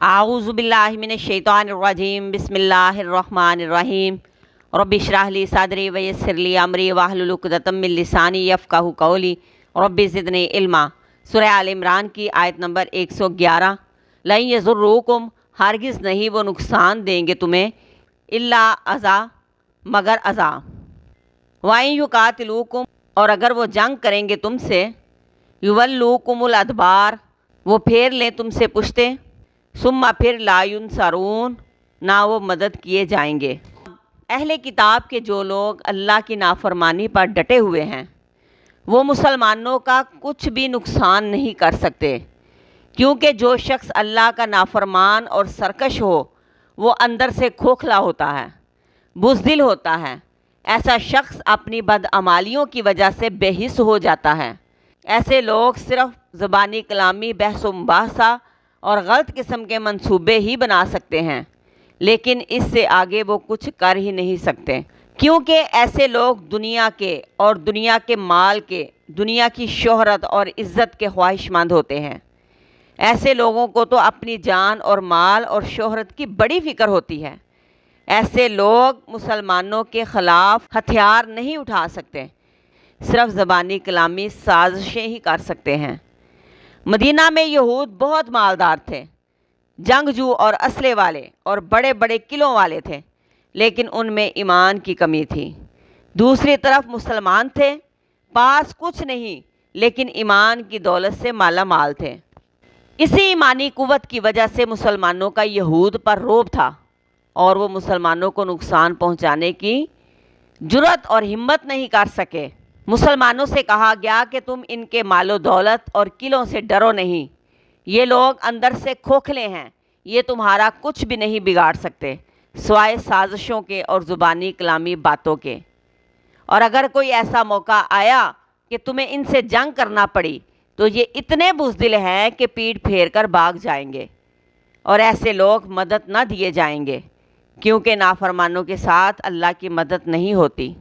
आऊज़ु बिल्लाहि मिनश शैतानिर रजीम बिस्मिल्लाहिर रहमानिर रहीम रब्बि इश्रह ली सदरी व यस्सिर ली अमरी वहलुल उक़दतम मिन लिसानी यफ़क़हू क़ौली रब्बि ज़िदनी इल्मा। सूरह आल इमरान की आयत नंबर 111। लन यज़ुर्रुकुम, हरगिज़ नहीं वो नुकसान देंगे तुम्हें, इल्ला अज़ा, मगर अज़ा। वाइन युक़ातिलूकुम, और अगर वो जंग करेंगे तुमसे, युवल्लूकुमुल अदबार, वो फेर लें तुमसे पुश्ते, सुम्मा फिर ला युनसरून, ना वो मदद किए जाएंगे। अहले किताब के जो लोग अल्लाह की नाफरमानी पर डटे हुए हैं वो मुसलमानों का कुछ भी नुकसान नहीं कर सकते, क्योंकि जो शख्स अल्लाह का नाफरमान और सरकश हो वो अंदर से खोखला होता है, बुज़दिल होता है। ऐसा शख्स अपनी बदअमालियों की वजह से बेहिस हो जाता है। ऐसे लोग सिर्फ ज़बानी कलामी, बहस व मुबाहसा और गलत किस्म के मंसूबे ही बना सकते हैं, लेकिन इससे आगे वो कुछ कर ही नहीं सकते, क्योंकि ऐसे लोग दुनिया के और दुनिया के माल के, दुनिया की शोहरत और इज़्ज़त के ख्वाहिशमंद होते हैं। ऐसे लोगों को तो अपनी जान और माल और शोहरत की बड़ी फ़िक्र होती है। ऐसे लोग मुसलमानों के ख़िलाफ़ हथियार नहीं उठा सकते, सिर्फ ज़बानी कलामी साजिशें ही कर सकते हैं। मदीना में यहूद बहुत मालदार थे, जंगजू और असले वाले और बड़े बड़े किलों वाले थे, लेकिन उनमें ईमान की कमी थी। दूसरी तरफ मुसलमान थे, पास कुछ नहीं, लेकिन ईमान की दौलत से माला माल थे। इसी ईमानी कुव्वत की वजह से मुसलमानों का यहूद पर रोब था और वो मुसलमानों को नुकसान पहुंचाने की जुर्रत और हिम्मत नहीं कर सके। मुसलमानों से कहा गया कि तुम इनके मालो दौलत और किलों से डरो नहीं, ये लोग अंदर से खोखले हैं, ये तुम्हारा कुछ भी नहीं बिगाड़ सकते सिवाय साजिशों के और ज़ुबानी कलामी बातों के। और अगर कोई ऐसा मौका आया कि तुम्हें इनसे जंग करना पड़ी तो ये इतने बुज़दिल हैं कि पीठ फेर कर भाग जाएंगे, और ऐसे लोग मदद न दिए जाएंगे, क्योंकि नाफरमानों के साथ अल्लाह की मदद नहीं होती।